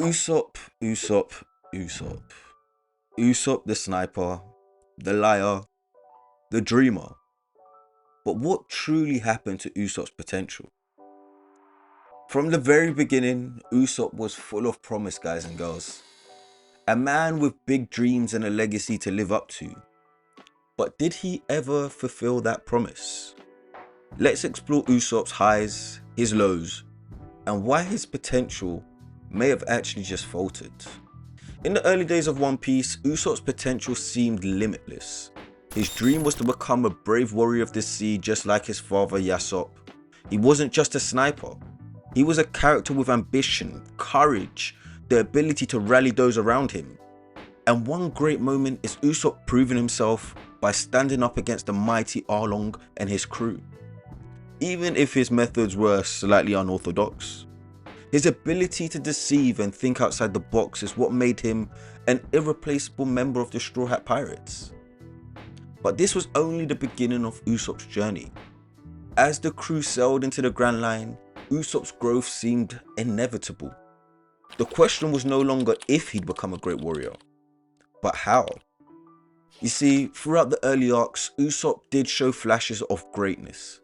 Usopp, Usopp, Usopp. Usopp the sniper, the liar, the dreamer. But what truly happened to Usopp's potential? From the very beginning, Usopp was full of promise, guys and girls. A man with big dreams and a legacy to live up to. But did he ever fulfill that promise? Let's explore Usopp's highs, his lows, and why his potential may have actually just faltered. In the early days of One Piece, Usopp's potential seemed limitless. His dream was to become a brave warrior of the sea just like his father Usopp. He wasn't just a sniper. He was a character with ambition, courage, the ability to rally those around him. And one great moment is Usopp proving himself by standing up against the mighty Arlong and his crew. Even if his methods were slightly unorthodox. His ability to deceive and think outside the box is what made him an irreplaceable member of the Straw Hat Pirates. But this was only the beginning of Usopp's journey. As the crew sailed into the Grand Line, Usopp's growth seemed inevitable. The question was no longer if he'd become a great warrior, but how. You see, throughout the early arcs, Usopp did show flashes of greatness.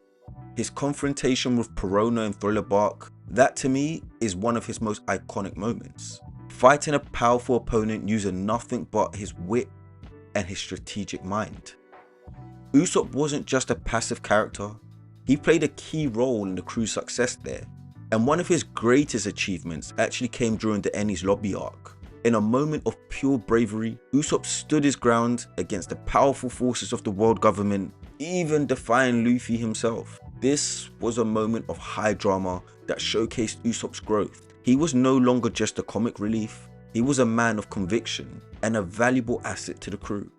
His confrontation with Perona and Thriller Bark, that to me is one of his most iconic moments. Fighting a powerful opponent using nothing but his wit and his strategic mind. Usopp wasn't just a passive character, he played a key role in the crew's success there. And one of his greatest achievements actually came during the Enies Lobby arc. In a moment of pure bravery, Usopp stood his ground against the powerful forces of the world government, even defying Luffy himself. This was a moment of high drama that showcased Usopp's growth. He was no longer just a comic relief, he was a man of conviction and a valuable asset to the crew.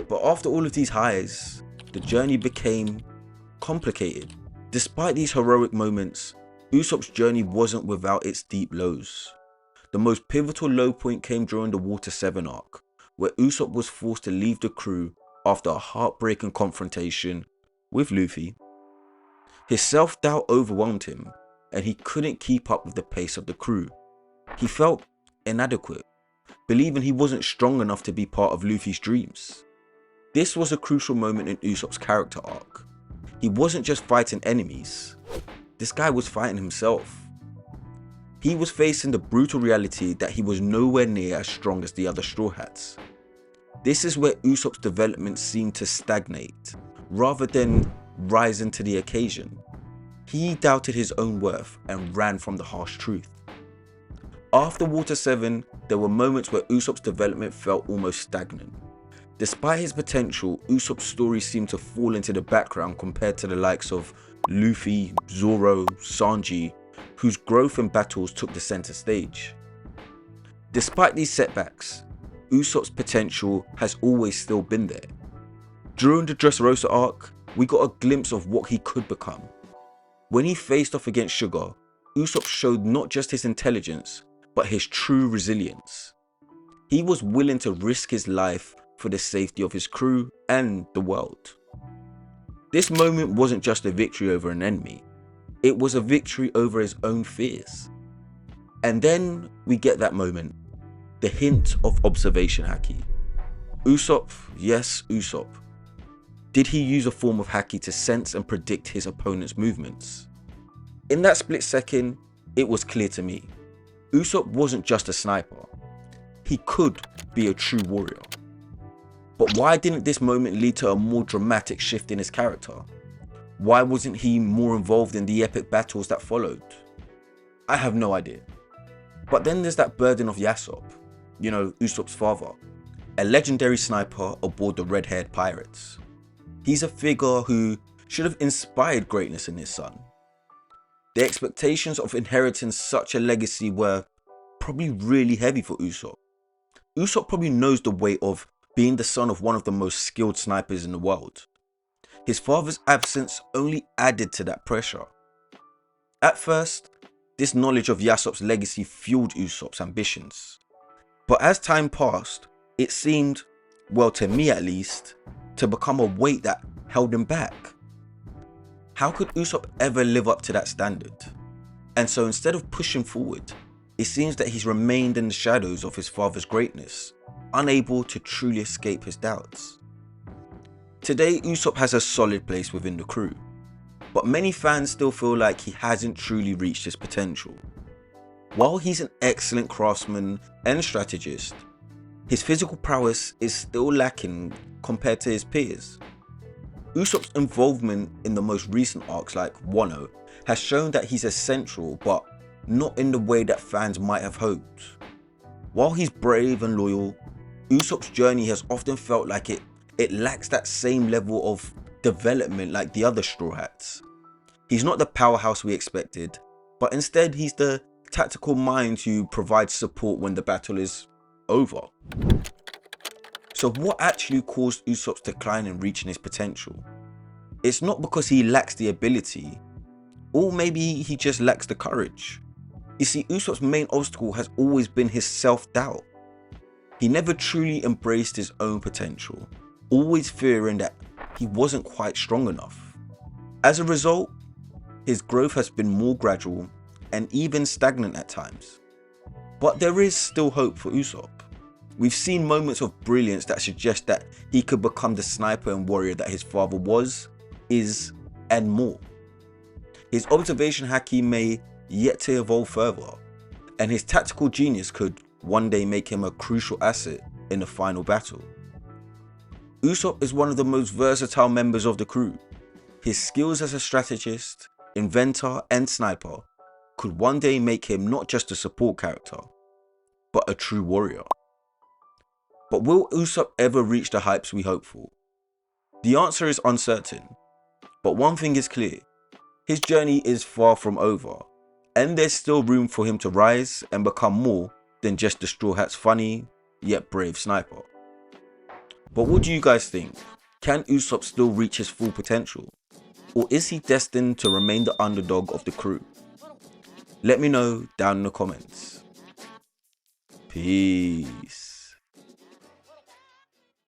But after all of these highs, the journey became complicated. Despite these heroic moments, Usopp's journey wasn't without its deep lows. The most pivotal low point came during the Water 7 arc, where Usopp was forced to leave the crew after a heartbreaking confrontation with Luffy. His self-doubt overwhelmed him, and he couldn't keep up with the pace of the crew. He felt inadequate, believing he wasn't strong enough to be part of Luffy's dreams. This was a crucial moment in Usopp's character arc. He wasn't just fighting enemies, this guy was fighting himself. He was facing the brutal reality that he was nowhere near as strong as the other Straw Hats. This is where Usopp's development seemed to stagnate, rather than rising to the occasion. He doubted his own worth and ran from the harsh truth. After Water 7, there were moments where Usopp's development felt almost stagnant. Despite his potential, Usopp's story seemed to fall into the background compared to the likes of Luffy, Zoro, Sanji, whose growth and battles took the center stage. Despite these setbacks, Usopp's potential has always still been there. During the Dressrosa arc, we got a glimpse of what he could become. When he faced off against Sugar, Usopp showed not just his intelligence, but his true resilience. He was willing to risk his life for the safety of his crew and the world. This moment wasn't just a victory over an enemy, it was a victory over his own fears. And then we get that moment, the hint of Observation Haki. Usopp, yes Usopp. Did he use a form of Haki to sense and predict his opponent's movements? In that split second, it was clear to me. Usopp wasn't just a sniper, he could be a true warrior. But why didn't this moment lead to a more dramatic shift in his character? Why wasn't he more involved in the epic battles that followed? I have no idea. But then there's that burden of Usopp, Usopp's father, a legendary sniper aboard the red-haired pirates. He's a figure who should have inspired greatness in his son. The expectations of inheriting such a legacy were probably really heavy for Usopp. Usopp probably knows the weight of being the son of one of the most skilled snipers in the world. His father's absence only added to that pressure. At first, this knowledge of Usopp's legacy fueled Usopp's ambitions. But as time passed, it seemed, well to me at least, to become a weight that held him back. How could Usopp ever live up to that standard? And so instead of pushing forward, it seems that he's remained in the shadows of his father's greatness, unable to truly escape his doubts. Today, Usopp has a solid place within the crew, but many fans still feel like he hasn't truly reached his potential. While he's an excellent craftsman and strategist, his physical prowess is still lacking compared to his peers. Usopp's involvement in the most recent arcs like Wano has shown that he's essential, but not in the way that fans might have hoped. While he's brave and loyal, Usopp's journey has often felt like it lacks that same level of development like the other Straw Hats. He's not the powerhouse we expected, but instead he's the tactical mind who provides support when the battle is over. So what actually caused Usopp's decline in reaching his potential? It's not because he lacks the ability, or maybe he just lacks the courage. You see, Usopp's main obstacle has always been his self-doubt. He never truly embraced his own potential, always fearing that he wasn't quite strong enough. As a result, his growth has been more gradual and even stagnant at times. But there is still hope for Usopp. We've seen moments of brilliance that suggest that he could become the sniper and warrior that his father was, is, and more. His observation haki may yet to evolve further, and his tactical genius could one day make him a crucial asset in the final battle. Usopp is one of the most versatile members of the crew. His skills as a strategist, inventor, and sniper could one day make him not just a support character, but a true warrior. But will Usopp ever reach the heights we hope for? The answer is uncertain, but one thing is clear: his journey is far from over, and there's still room for him to rise and become more than just the Straw Hat's funny yet brave sniper. But what do you guys think? Can Usopp still reach his full potential? Or is he destined to remain the underdog of the crew? Let me know down in the comments. Peace.